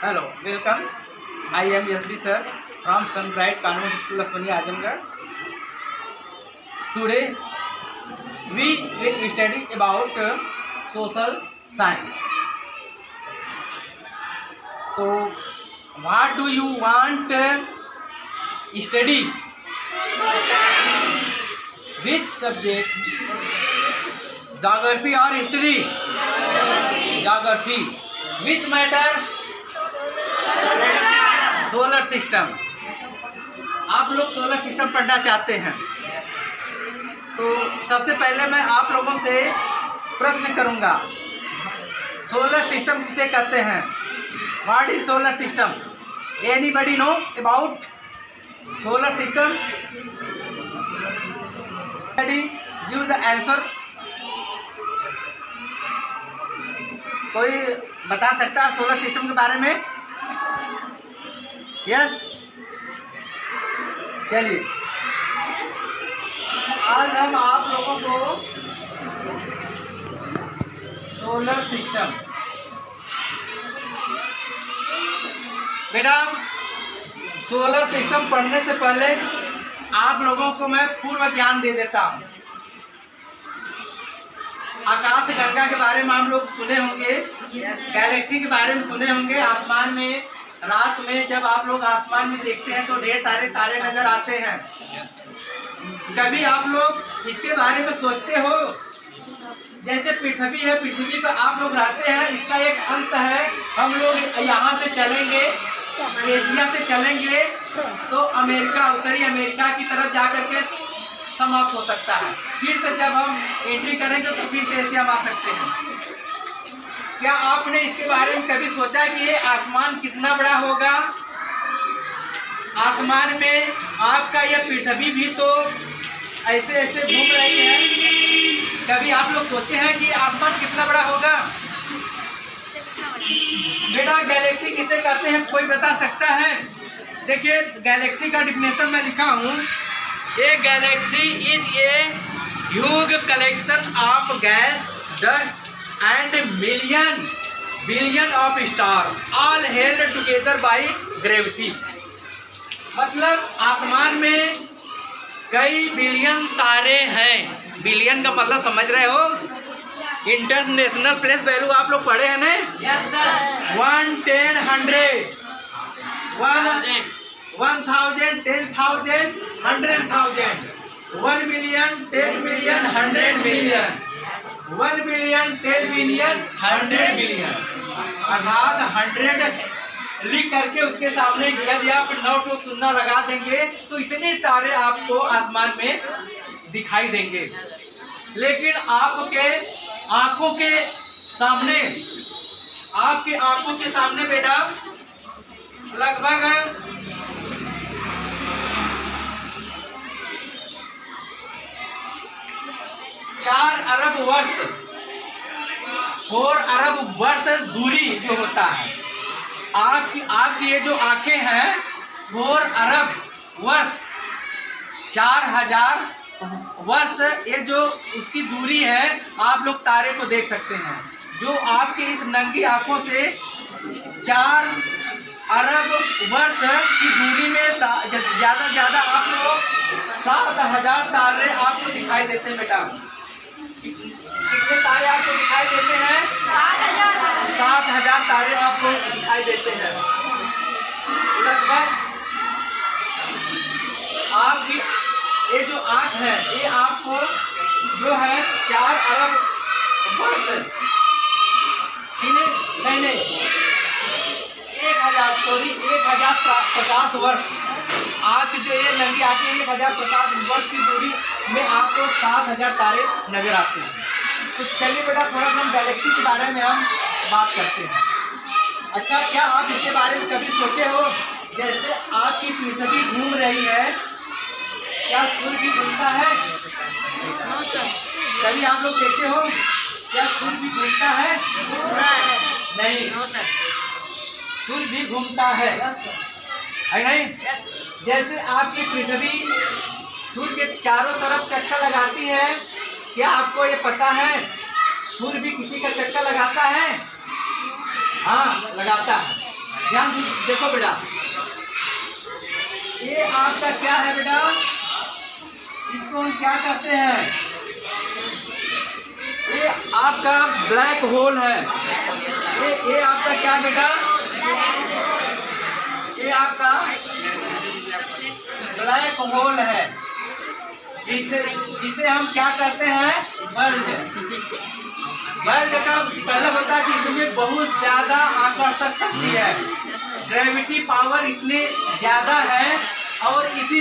Hello, welcome. I am SB sir from Sunbright Convent School of Aswani, Azamgarh. Today we will study about social science. So, what do you want study? Which subject? Geography or history? Geography. Which matter? Solar system. आप लोग solar system पढ़ना चाहते हैं तो सबसे पहले मैं आप लोगों से प्रश्न करूंगा, सोलर सिस्टम किसे कहते हैं? What is solar system? Anybody know about solar system? Give the answer. कोई बता सकता है सोलर सिस्टम के बारे में? यस, चलिए आज हम आप लोगों को सोलर सिस्टम, बेटा सोलर सिस्टम पढ़ने से पहले आप लोगों को मैं पूर्व ज्ञान दे देता हूँ। आकाश गंगा के बारे में हम लोग सुने होंगे, गैलेक्सी के बारे में सुने होंगे। आसमान में रात में जब आप लोग आसमान में देखते हैं तो ढेर सारे तारे नजर आते हैं। कभी आप लोग इसके बारे में सोचते हो? जैसे पृथ्वी है, पृथ्वी पर आप लोग रहते हैं, इसका एक अंत है। हम लोग यहाँ से चलेंगे, एशिया से चलेंगे तो अमेरिका, उत्तरी अमेरिका की तरफ जाकर के समाप्त हो सकता है। फिर से जब हम एंट्री करेंगे तो फिर से एशिया में आ सकते हैं। क्या आपने इसके बारे में कभी सोचा कि ये आसमान कितना बड़ा होगा? आसमान में आपका यह पृथ्वी भी तो ऐसे ऐसे घूम रही है। कभी आप लोग सोचे हैं कि आसमान कितना बड़ा होगा? बेटा गैलेक्सी किसे कहते हैं, कोई बता सकता है? देखिए गैलेक्सी का डिफिनेशन मैं लिखा हूँ। ए Galaxy is a huge collection of gas, dust and billion of stars all held together by gravity। मतलब आसमान में कई बिलियन तारे हैं। बिलियन का मतलब समझ रहे हो? इंटरनेशनल प्लेस वैल्यू आप लोग पढ़े हैं ना? Yes sir. 1, 10, 100, 1000, 10,000, 100,000, 1 million, 10 million, 100 million, 1 billion, 10 billion, 100 billion। अर्थात 100 लिख करके उसके सामने यदि आप 9 तो शून्य लगा देंगे तो इतने तारे आपको आसमान में दिखाई देंगे। लेकिन आपके आंखों के सामने, आपके आंखों के सामने बेटा लगभग 4 अरब वर्ष, 4 अरब वर्ष दूरी जो होता है, आपकी ये जो आंखें हैं 4 अरब वर्ष, 4000 वर्ष, ये जो उसकी दूरी है आप लोग तारे को देख सकते हैं। जो आपकी इस नंगी आंखों से 4 अरब वर्ष की दूरी में ज़्यादा ज़्यादा आप लोग 7000 तारे आपको दिखाई देते हैं। बेटा कितने तारे आपको दिखाई देते हैं? 7000 तारे आपको दिखाई देते हैं। लगभग आपकी ये जो आँख है ये आपको जो है 4 अरब वर्ष, नहीं 1050 वर्ष, आपकी जो ये नंगी आती है 1050 वर्ष की दूरी में आपको 7000 तारे नजर आते हैं। तो चलिए बेटा थोड़ा सा हम गैलेक्सी के बारे में हम बात करते हैं। अच्छा, क्या आप इसके बारे में कभी सोचे हो? जैसे आपकी पृथ्वी घूम रही है, क्या सूर्य भी घूमता है? कभी आप लोग देखते हो क्या सूर्य भी घूमता है? नहीं, सूर्य भी घूमता है नहीं? जैसे आपकी पृथ्वी सूर्य के चारों तरफ चक्कर लगाती है, क्या आपको ये पता है सूर्य भी किसी का चक्कर लगाता है? हाँ लगाता है। ध्यान देखो बेटा, ये आपका क्या है बेटा, इसको हम क्या कहते हैं, ये आपका ब्लैक होल है। ये आपका क्या बेटा, ये आपका ब्लैक होल है, जिसे हम क्या कहते हैं, बल्ब। बल्ब का मतलब होता है कि इसमें बहुत ज्यादा आकर्षक शक्ति है, ग्रेविटी पावर इतने ज्यादा है। और इसी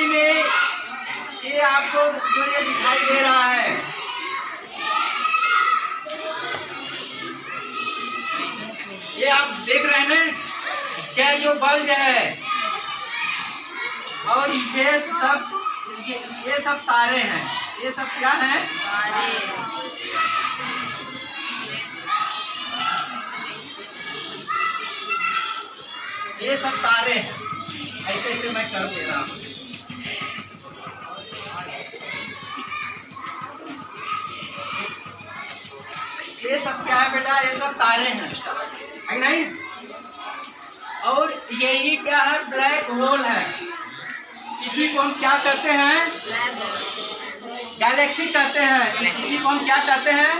में ये आपको जो ये दिखाई दे रहा है, ये आप देख रहे हैं ना, क्या जो बल्ब है, और ये सब तारे हैं। ये सब क्या है, ये सब तारे हैं। ऐसे ऐसे मैं कर दे रहा हूँ। ये सब क्या है बेटा, ये सब तारे हैं, है नहीं। और यही क्या है, ब्लैक होल है। इसी को हम क्या कहते हैं, गैलेक्सी कहते हैं। इसी को हम क्या कहते हैं,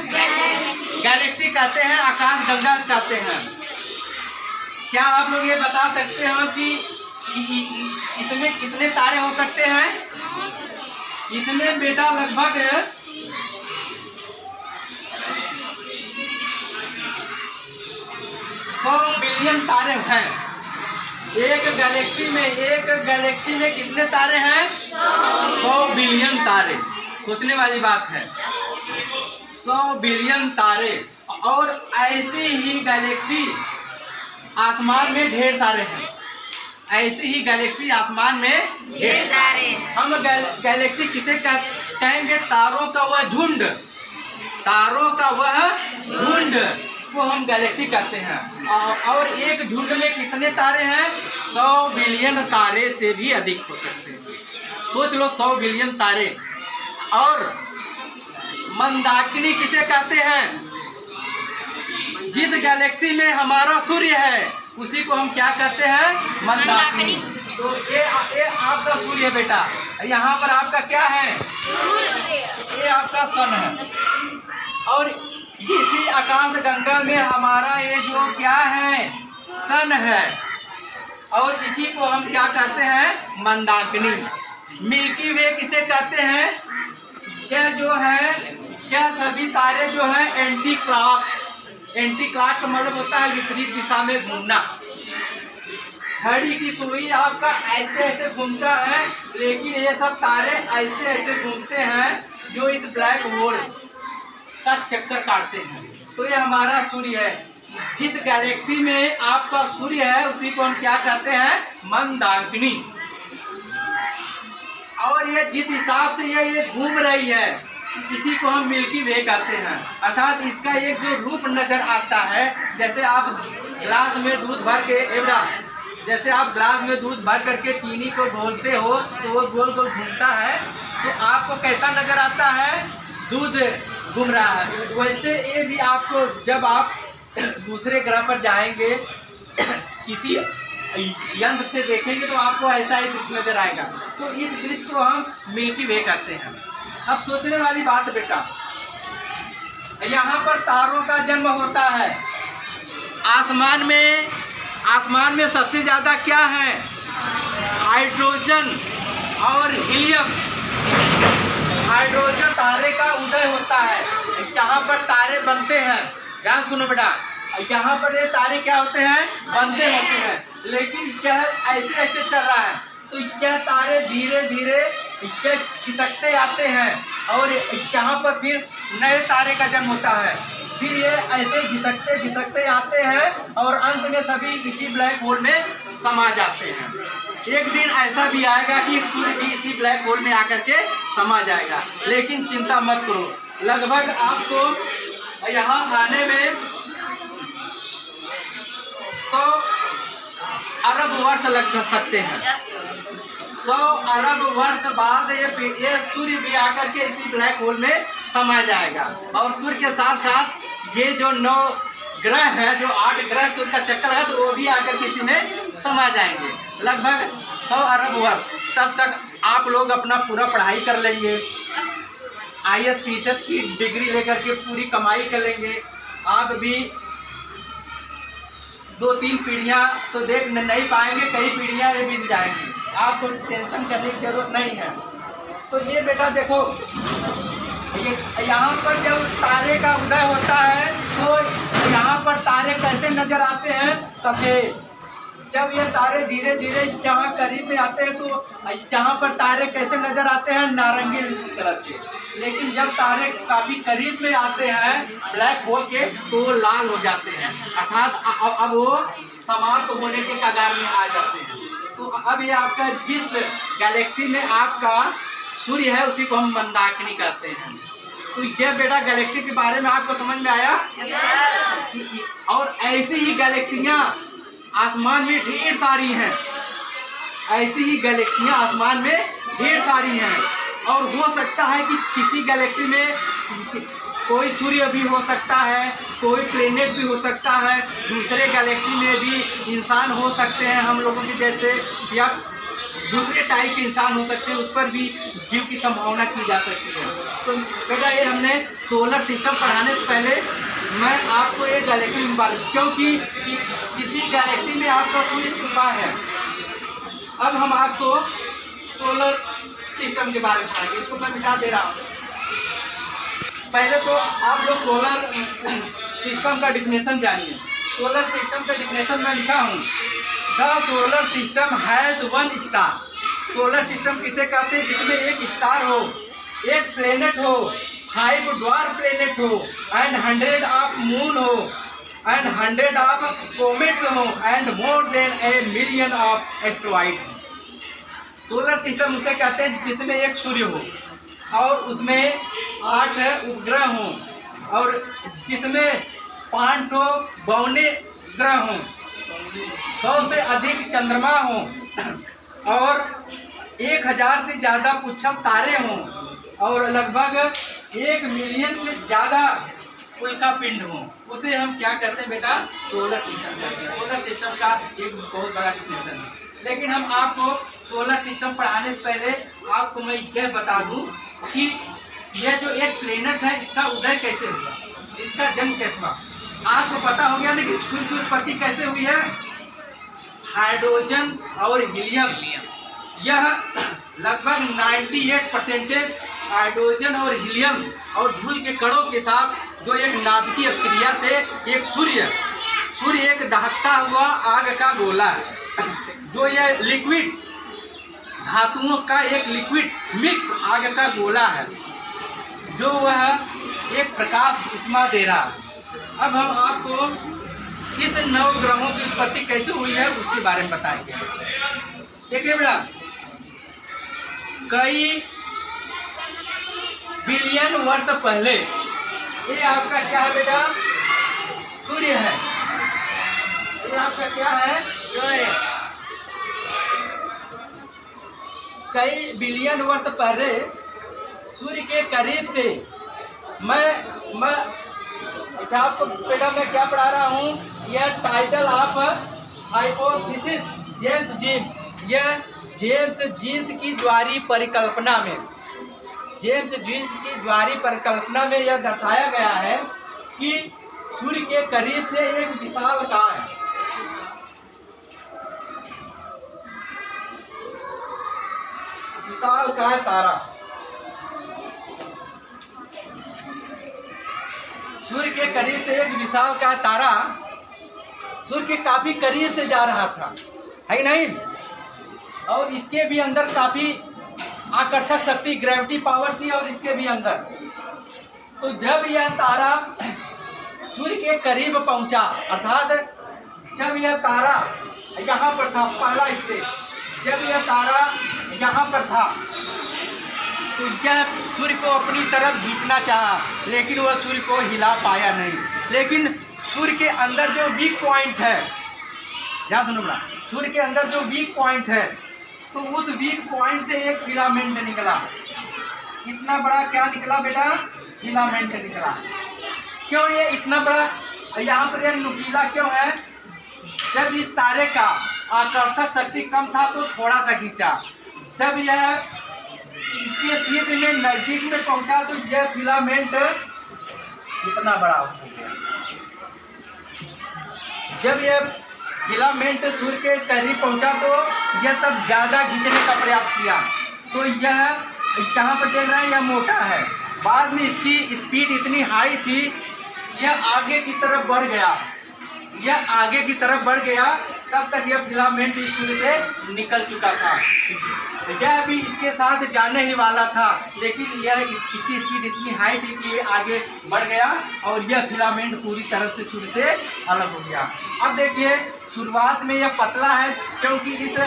गैलेक्सी कहते हैं, आकाश गंगा कहते हैं। क्या आप लोग ये बता सकते हो कि इसमें कितने तारे हो सकते हैं? इसमें बेटा लगभग 100 बिलियन तारे हैं। एक गैलेक्सी में कितने तारे हैं? 100 बिलियन तारे। सोचने वाली बात है, 100 बिलियन तारे। और ऐसी ही गैलेक्सी आसमान में ढेर सारे हैं। ऐसी ही गैलेक्सी आसमान में ढेर सारे। हम गैलेक्सी किसे कहेंगे? तारों का वह झुंड, तारों का वह झुंड को हम गैलेक्सी कहते हैं। और एक झुंड में कितने तारे हैं? 100 बिलियन तारे से भी अधिक हो सकते हैं। सोच लो, 100 बिलियन तारे। और मंदाकिनी किसे कहते हैं? जिस गैलेक्सी में हमारा सूर्य है उसी को हम क्या कहते हैं? मंदाकिनी। तो ये आपका सूर्य है बेटा। यहाँ पर आपका क्या है? ये आपका सन है। और इसी आकाश गंगा में हमारा ये जो क्या है? सन है। और इसी को हम क्या कहते हैं? मंदाकिनी। मिल्की वे किसे कहते हैं? यह जो है, क्या सभी तारे जो है एंटी क्लॉक का मतलब होता है विपरीत दिशा में घूमना। घड़ी की सुई आपका ऐसे ऐसे घूमता है, लेकिन ये सब तारे ऐसे ऐसे घूमते हैं जो इस ब्लैक होल का चक्कर काटते हैं। तो ये हमारा सूर्य है। जिस गैलेक्सी में आपका सूर्य है उसी को हम क्या कहते हैं? मंदाकिनी। और ये जिस हिसाब से ये घूम रही है इसी को हम मिल्की वे कहते हैं। अर्थात इसका एक जो रूप नजर आता है, जैसे आप ग्लास में दूध भर के जैसे आप ग्लास में दूध भर करके चीनी को घोलते हो तो वो गोल गोल घूमता है, तो आपको कैसा नजर आता है? दूध घूम रहा है। वैसे ये भी आपको जब आप दूसरे ग्रह पर जाएंगे किसी यंत्र से देखेंगे तो आपको ऐसा ही दृश्य नजर आएगा। तो इस दृश्य को हम मिल्की वे कहते हैं। अब सोचने वाली बात बेटा, यहाँ पर तारों का जन्म होता है। आसमान में सबसे ज्यादा क्या है? हाइड्रोजन और हीलियम। हाइड्रोजन तारे का उदय होता है। जहाँ पर तारे बनते हैं, ध्यान सुनो बेटा, यहाँ पर ये तारे क्या होते हैं? बनते होते हैं। लेकिन यह ऐसे ऐसे चल रहा है तो यह तारे धीरे धीरे खिसकते आते हैं और यहाँ पर फिर नए तारे का जन्म होता है। फिर ये ऐसे घिसकते आते हैं और अंत में सभी इसी ब्लैक होल में समा जाते हैं। एक दिन ऐसा भी आएगा कि सूर्य भी इसी ब्लैक होल में आकर के समा जाएगा। लेकिन चिंता मत करो, लगभग आपको यहाँ आने में 100 अरब वर्ष लग सकते हैं। 100 अरब वर्ष बाद ये सूर्य भी आकर के इसी ब्लैक होल में समा जाएगा। और सूर्य के साथ साथ ये जो 9 ग्रह है, जो 8 ग्रह सूर्य का चक्कर लगा, तो वो भी आकर किसी में समा जाएंगे। लगभग 100 अरब वर्ष तब तक आप लोग अपना पूरा पढ़ाई कर लेंगे, IAS PCS की डिग्री लेकर के पूरी कमाई कर लेंगे। आप भी 2-3 पीढ़ियाँ तो देख नहीं पाएंगे, कई पीढ़ियाँ ये बीत जाएंगी, आपको टेंशन करने की जरूरत नहीं है। तो ये बेटा देखो, यहाँ पर जब तारे का उदय होता है तो यहाँ पर तारे कैसे नजर आते हैं? सफेद। जब ये तारे धीरे धीरे जहाँ करीब में आते हैं तो यहाँ पर तारे कैसे नजर आते हैं? नारंगी कलर के। लेकिन जब तारे काफी करीब में आते हैं ब्लैक होल के, तो वो लाल हो जाते हैं, अर्थात अब वो समाप्त होने के कगार में आ जाते हैं। तो अब ये आपका जिस गैलेक्सी में आपका सूर्य है उसी को हम मंदाकिनी कहते हैं। तो यह बेटा गैलेक्सी के बारे में आपको समझ में आया? और ऐसी ही गैलेक्सियाँ आसमान में ढेर सारी हैं, ऐसी ही गैलेक्सियाँ आसमान में ढेर सारी हैं। और हो सकता है कि किसी गैलेक्सी में कोई सूर्य भी हो सकता है, कोई प्लेनेट भी हो सकता है, दूसरे गैलेक्सी में भी इंसान हो सकते हैं हम लोगों के जैसे, या दूसरे टाइप के इंसान हो सकते हैं, उस पर भी जीव की संभावना की जा सकती है। तो बेटा ये हमने सोलर सिस्टम पढ़ाने से पहले मैं आपको ये गैलेक्सी में बात, क्योंकि किसी गैलेक्सी में आपका सूर्य छुपा है। अब हम आपको सोलर सिस्टम के बारे में पढ़ाएंगे, इसको मैं बता दे रहा हूँ। पहले तो आप लोग सोलर सिस्टम का डिफिनेशन जानिए। सोलर सिस्टम का डिफिनेशन मैं लिखा हूँ, the solar system has 1 star. Solar system किसे कहते हैं? जिसमें एक स्टार हो, एक प्लेनेट हो, 5 ड्वार्फ प्लेनेट हो, एंड 100 ऑफ मून हो, एंड 100 ऑफ कोमेट्स हो, and more than a million of asteroid. Solar system उसे कहते हैं जिसमें एक सूर्य हो और उसमें 8 उपग्रह हों, और जिसमें 5 बौने ग्रह हों, 100 से अधिक चंद्रमा हों, और 1000 से ज़्यादा पुच्छम तारे हों, और लगभग 1 मिलियन से ज़्यादा उल्का पिंड हों। उसे हम क्या कहते हैं बेटा? सोलर सिस्टम कहते हैं। सोलर सिस्टम का एक बहुत बड़ा डिफिनेशन है। लेकिन हम आपको सोलर सिस्टम पढ़ाने से पहले आपको मैं यह बता दूं कि यह जो एक प्लेनेट है इसका उदय कैसे हुआ, इसका जन्म कैसे हुआ। आपको पता हो गया ना कि सूर्य की उत्पत्ति कैसे हुई है? हाइड्रोजन और हीलियम, यह लगभग 98% हाइड्रोजन और हीलियम और धूल के कणों के साथ जो एक नाभिकीय क्रिया से एक सूर्य एक दहकता हुआ आग का गोला है, जो यह लिक्विड धातुओं का एक लिक्विड मिक्स आग का गोला है, जो वह एक प्रकाश उष्मा दे रहा है। अब हम आपको इस 9 ग्रहों की उत्पत्ति कैसे हुई है उसके बारे में बताएंगे। देखिए बेटा, कई बिलियन वर्ष पहले, ये आपका क्या है बेटा? सूर्य है। ये आपका क्या है? सूर्य। कई बिलियन वर्ष पहले सूर्य के करीब से मैं आपको बेटा मैं क्या पढ़ा रहा हूँ? यह title of hypothesis James Jeans, यह जेम्स जीन्स की द्वारी परिकल्पना में, जेम्स जीन्स की द्वारी परिकल्पना में यह दर्शाया गया है कि सूर्य के करीब से एक विशालकाय तारा, सूर्य के करीब से एक विशालकाय तारा सूर्य के काफी करीब से जा रहा था, है नहीं? और इसके भी अंदर काफी आकर्षक शक्ति, ग्रेविटी पावर थी, और इसके भी अंदर। तो जब यह तारा सूर्य के करीब पहुंचा, अर्थात जब यह तारा यहाँ पर था, पहला स्टेज, जब यह तारा यहाँ पर था तो यह सूर्य को अपनी तरफ खींचना चाहा, लेकिन वह सूर्य को हिला पाया नहीं। लेकिन सूर्य के अंदर जो वीक पॉइंट है, ध्यान सुनो बड़ा, सूर्य के अंदर जो वीक पॉइंट है, तो उस वीक पॉइंट से एक फिलामेंट निकला। इतना बड़ा क्या निकला बेटा? फिलामेंट निकला। क्यों ये इतना बड़ा यहाँ पर यह नुकीला क्यों है? जब इस तारे का आकर्षक शक्ति कम था तो थोड़ा सा खींचा, जब यह इसके शीर्ष में नजदीक में पहुंचा तो यह फिलामेंट इतना बड़ा हो गया। जब यह फिलामेंट सूर्य के करीब पहुंचा तो यह तब ज़्यादा खींचने का प्रयास किया, तो यह कहाँ पर देख रहे हैं, यह मोटा है। बाद में इसकी स्पीड इतनी हाई थी, यह आगे की तरफ बढ़ गया, यह आगे की तरफ बढ़ गया, तब तक यह फिलामेंट इस सूर्य से निकल चुका था। यह भी इसके साथ जाने ही वाला था, लेकिन यह इसकी स्पीड इतनी हाई थी कि ये आगे बढ़ गया और यह फिलामेंट पूरी तरह से सूर्य से अलग हो गया। अब देखिए, शुरुआत में यह पतला है क्योंकि इस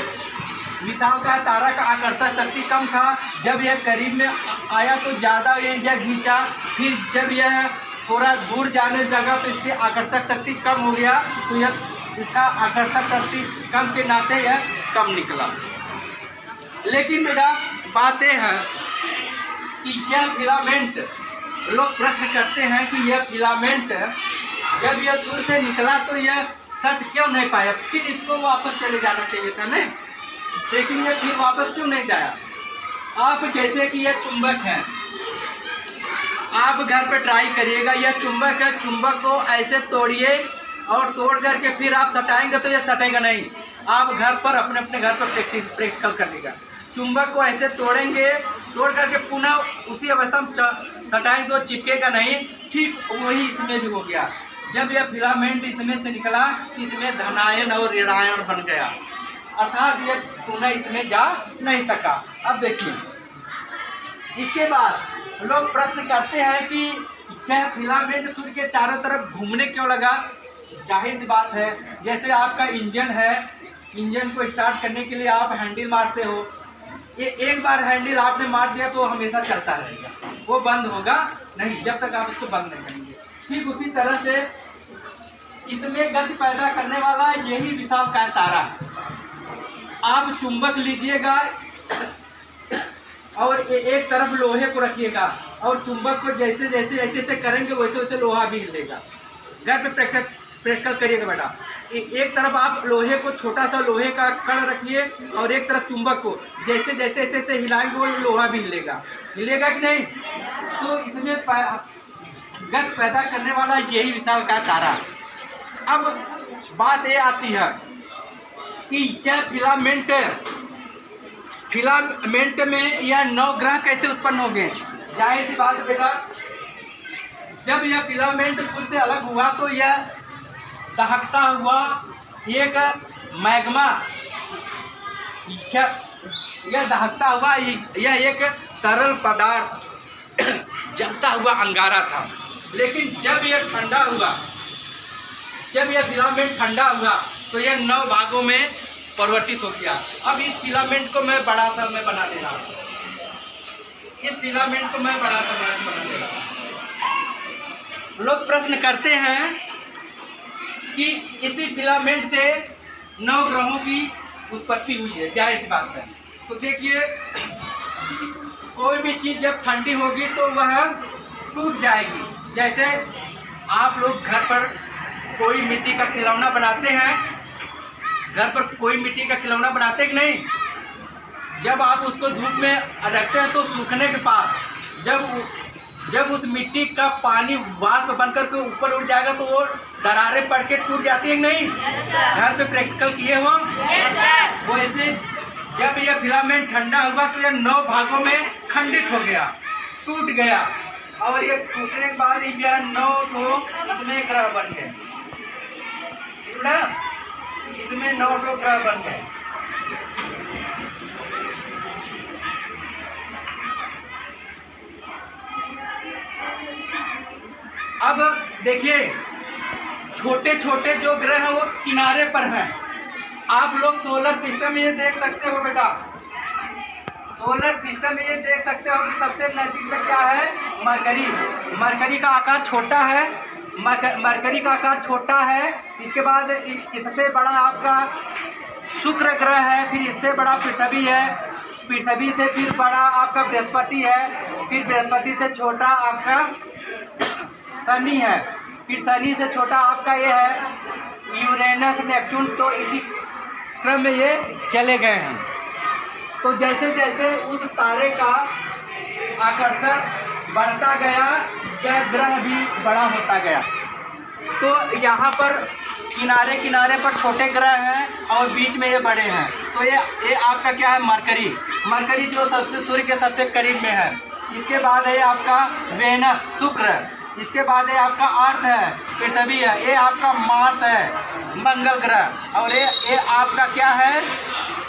विशालकाय तारा का आकर्षक शक्ति कम था। जब यह करीब में आया तो ज़्यादा यह खींचा, फिर जब यह थोड़ा दूर जाने लगा तो इसकी आकर्षक शक्ति कम हो गया, तो यह इसका आकर्षक शक्ति कम के नाते यह कम निकला। लेकिन बेटा बात यह है कि यह फिलामेंट, लोग प्रश्न करते हैं कि यह फिलामेंट जब यह सूर्य से निकला तो यह सट क्यों नहीं पाया, फिर इसको वापस चले जाना चाहिए था नहीं, लेकिन यह फिर वापस क्यों नहीं जाया? आप जैसे कि यह चुंबक है, आप घर पे ट्राई करिएगा, यह चुंबक है, चुंबक को ऐसे तोड़िए और तोड़ करके फिर आप सटाएंगे तो यह सटेगा नहीं। आप घर पर अपने अपने घर पर प्रैक्टिकल करिएगा। चुंबक को ऐसे तोड़ेंगे, तोड़ करके पुनः उसी अवस्था में सटाएंगे तो चिपकेगा नहीं। ठीक वही इसमें भी हो गया। जब यह फिलामेंट इसमें से निकला, इसमें धनायन और ऋणायन बन गया, अर्थात यह पुनः इसमें जा नहीं सका। अब देखिए, इसके बाद लोग प्रश्न करते हैं कि यह फिलामेंट सूर्य के चारों तरफ घूमने क्यों लगा? जाहिर सी बात है, जैसे आपका इंजन है, इंजन को स्टार्ट करने के लिए आप हैंडल मारते हो, ये एक बार हैंडल आपने मार दिया तो हमेशा चलता रहेगा, वो बंद होगा नहीं जब तक आप इसको बंद नहीं करेंगे। ठीक उसी तरह से इसमें गति पैदा करने वाला यही विशालकाय तारा है। आप चुंबक लीजिएगा और एक तरफ लोहे को रखिएगा और चुंबक को जैसे जैसे ऐसे करेंगे वैसे वैसे लोहा भी हिलेगा। घर पे प्रैक्टिकल करिएगा बेटा। एक तरफ आप लोहे को, छोटा सा लोहे का कण रखिए और एक तरफ चुंबक को जैसे जैसे ऐसे हिलाएंगे वो लोहा भी हिलेगा, हिलेगा कि नहीं? तो इसमें गति पैदा करने वाला यही विशालकाय तारा है। अब बात ये आती है कि यह फिलामेंट में यह 9 ग्रह कैसे उत्पन्न हो गए? जाहिर सी बात बेटा, जब यह फिलामेंट सूर्य से अलग हुआ तो यह दहकता हुआ एक मैग्मा, यह दहकता हुआ यह एक तरल पदार्थ जलता हुआ अंगारा था। लेकिन जब यह ठंडा हुआ, जब यह फिलामेंट ठंडा हुआ तो यह 9 भागों में परिवर्तित हो गया। अब इस फिलामेंट को मैं बड़ा सा बना दे रहा हूँ, इस फिलामेंट को मैं बड़ा सा बना दे रहा हूँ। लोग प्रश्न करते हैं कि इसी फिलामेंट से 9 ग्रहों की उत्पत्ति हुई है, जाहिर सी बात है। तो देखिए, कोई भी चीज़ जब ठंडी होगी तो वह टूट जाएगी। जैसे आप लोग घर पर कोई मिट्टी का खिलौना बनाते हैं, घर पर कोई मिट्टी का खिलौना बनाते कि नहीं? जब आप उसको धूप में रखते हैं तो सूखने के बाद जब उस मिट्टी का पानी वाष्प बनकर के ऊपर उड़ जाएगा तो वो दरारें पड़ के टूट जाती है कि नहीं? घर पे प्रैक्टिकल किए हो? वो ऐसे जब यह फिलामेंट ठंडा हुआ तो यह 9 भागों में खंडित हो गया, टूट गया, और ये टूटने के बाद यह 9 इसमें ग्रह बन गए ना, इसमें 9 ग्रह बन गए। अब देखिए, छोटे छोटे जो ग्रह हैं वो किनारे पर हैं। आप लोग सोलर सिस्टम में ये देख सकते हो बेटा, सोलर सिस्टम में ये देख सकते हो कि सबसे नजदीक में क्या है? मरकरी। मरकरी का आकार छोटा है, मरकरी का आकार छोटा है। इसके बाद इससे बड़ा आपका शुक्र ग्रह है, फिर इससे बड़ा पृथ्वी है, पृथ्वी से फिर बड़ा आपका बृहस्पति है, फिर बृहस्पति से छोटा आपका शनि है, फिर शनि से छोटा आपका ये है यूरेनस नेपच्यून, तो इसी क्रम में ये चले गए हैं। तो जैसे जैसे उस तारे का आकर्षण बढ़ता गया, यह ग्रह भी बड़ा होता गया। तो यहाँ पर किनारे किनारे पर छोटे ग्रह हैं और बीच में ये बड़े हैं। तो ये आपका क्या है, मरकरी। मरकरी जो सबसे सूर्य के सबसे करीब में है। इसके बाद है आपका वेनस, शुक्र। इसके बाद है आपका अर्थ है, पृथ्वी है। ये आपका मार्स है, मंगल ग्रह। और ये आपका क्या है,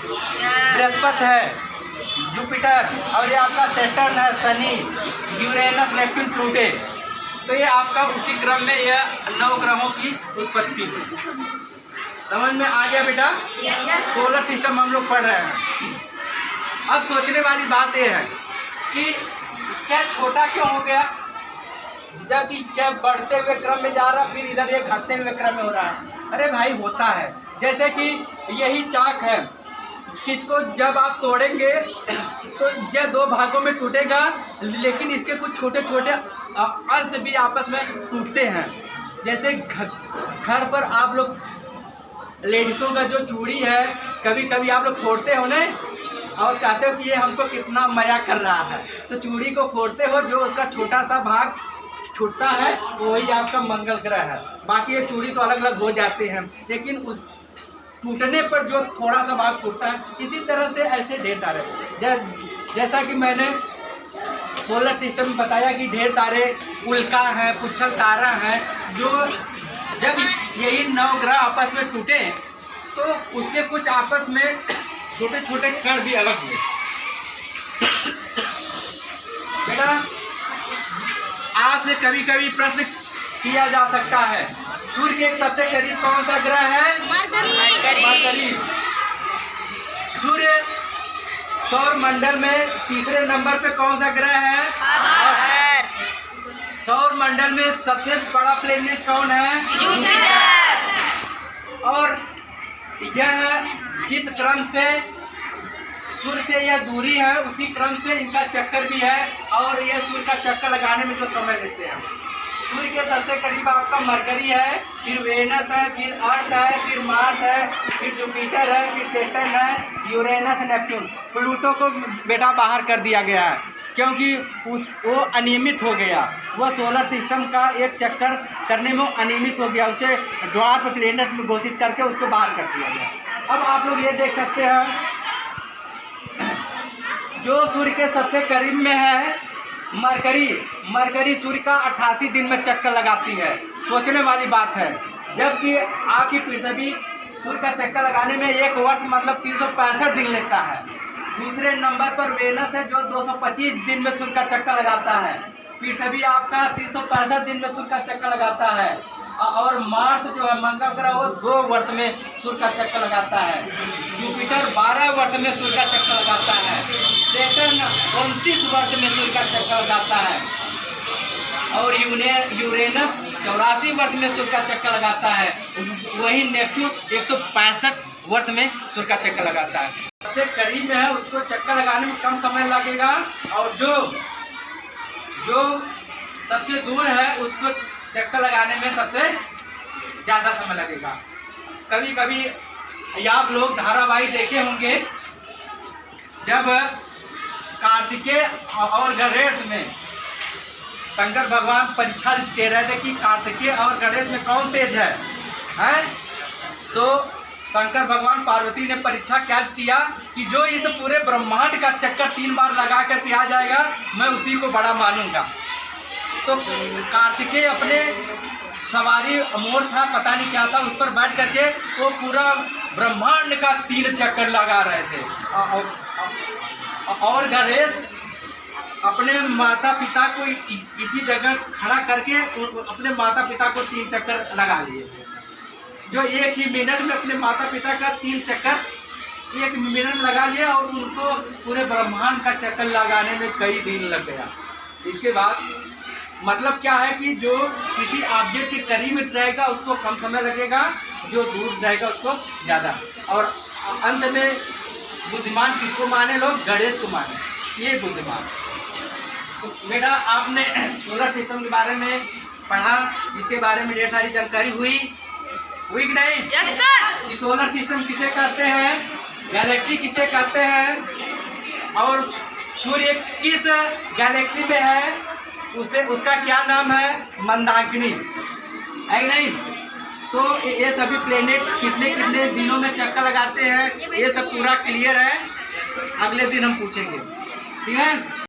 बृहस्पति है, जुपिटर। और ये आपका सैटर्न है, शनि, यूरेनस, नेपच्यून, प्लूटो। तो ये आपका उसी क्रम में यह 9 ग्रहों की उत्पत्ति हुई। समझ में आ गया बेटा? सोलर सिस्टम हम लोग पढ़ रहे हैं। अब सोचने वाली बात यह है कि क्या छोटा क्यों हो गया, जबकि जब बढ़ते हुए क्रम में जा रहा, फिर इधर ये घटते हुए क्रम में हो रहा है। अरे भाई होता है, जैसे कि यही चाक है, इसको जब आप तोड़ेंगे तो यह 2 भागों में टूटेगा, लेकिन इसके कुछ छोटे छोटे अंश भी आपस में टूटते हैं। जैसे घर पर आप लोग लेडीज़ों का जो चूड़ी है, कभी कभी आप लोग फोड़ते हो ना, और कहते हो कि ये हमको कितना मया कर रहा है। तो चूड़ी को फोड़ते हो, जो उसका छोटा सा भाग छूटता है वही आपका मंगल ग्रह है। बाकी ये चूड़ी तो अलग अलग हो जाते हैं, लेकिन उस टूटने पर जो थोड़ा सा भाग टूटता है। इसी तरह से ऐसे ढेर तारे, जैसा कि मैंने सोलर सिस्टम में बताया कि ढेर तारे उल्का है, पुच्छल तारा है, जो जब यही 9 ग्रह आपस में टूटे तो उसके कुछ आपस में छोटे छोटे कण भी अलग हुए। बेटा आपसे कभी कभी प्रश्न किया जा सकता है, सूर्य के सबसे करीब कौन सा ग्रह है? मरकरी। सूर्य सौर मंडल में तीसरे नंबर पे कौन सा ग्रह है? सौर मंडल में सबसे बड़ा प्लेनेट कौन है? जुपिटर। और यह जिस क्रम से सूर्य से यह दूरी है, उसी क्रम से इनका चक्कर भी है। और यह सूर्य का चक्कर लगाने में जो समय लेते हैं, सूर्य के सबसे करीब आपका मरकरी है, फिर वेनस है, फिर अर्थ है, फिर मार्स है, फिर जुपिटर है, फिर सैटर्न है, यूरेनस, नेपच्यून। प्लूटो को बेटा बाहर कर दिया गया है क्योंकि वो अनियमित हो गया। वह सोलर सिस्टम का एक चक्कर करने में अनियमित हो गया, उसे ड्वार्फ प्लैनेट में घोषित करके उसको बाहर कर दिया गया। अब आप लोग ये देख सकते हैं, जो सूर्य के सबसे करीब में है मरकरी सूर्य का 88 दिन में चक्कर लगाती है। सोचने वाली बात है, जबकि आपकी पृथ्वी सूर्य का चक्कर लगाने में 1 वर्ष मतलब 365 दिन लेता है। दूसरे नंबर पर वेनस है, जो 225 दिन में सूर्य का चक्कर लगाता है। पृथ्वी आपका 365 दिन में सूर्य का चक्कर लगाता है। और मार्स जो है मंगल ग्रह, वो 2 वर्ष में सूर्य का चक्कर लगाता है। जुपिटर 12 वर्ष में सूर्य का चक्कर लगाता है। सैटर्न 29 वर्ष में सूर्य का चक्कर लगाता है। और यूरेनस 84 वर्ष में सूर्य का चक्कर लगाता है। वही नेपच्यून 165 वर्ष में सूर्य का चक्कर लगाता है। सबसे करीब में है उसको चक्कर लगाने में कम समय लगेगा, और जो सबसे दूर है उसको चक्कर लगाने में सबसे ज़्यादा समय लगेगा। कभी कभी आप लोग धारावाहिक देखे होंगे, जब कार्तिकेय और गणेश में शंकर भगवान परीक्षा दे रहे थे कि कार्तिकेय और गणेश में कौन तेज है? तो शंकर भगवान पार्वती ने परीक्षा क्या किया कि जो इस पूरे ब्रह्मांड का चक्कर 3 बार लगा करके आ जाएगा, मैं उसी को बड़ा मानूंगा। तो कार्तिकेय अपने सवारी मोर था, पता नहीं क्या था, उस पर बैठ करके वो पूरा ब्रह्मांड का 3 चक्कर लगा रहे थे। और गणेश अपने माता पिता को इसी जगह खड़ा करके अपने माता पिता को 3 चक्कर लगा लिए, जो 1 ही मिनट में अपने माता पिता का 3 चक्कर 1 मिनट में लगा लिया। और उनको पूरे ब्रह्मांड का चक्कर लगाने में कई दिन लग गया। इसके बाद मतलब क्या है कि जो किसी ऑब्जेक्ट के करीब रहेगा उसको कम समय लगेगा, जो दूर रहेगा उसको ज़्यादा। और अंत में बुद्धिमान किसको माने लोग? गणेश को माने, ये बुद्धिमान। तो बेटा आपने सोलर सिस्टम के बारे में पढ़ा, इसके बारे में ढेर सारी जानकारी हुई कि नहीं? Yes sir. कि सोलर सिस्टम किसे कहते हैं, गैलेक्सी किसे कहते हैं, और सूर्य किस गैलेक्सी में है, उसका क्या नाम है, मंदाकिनी है कि नहीं? तो ये सभी प्लेनेट कितने कितने दिनों में चक्कर लगाते हैं, ये सब पूरा क्लियर है। अगले दिन हम पूछेंगे, ठीक है।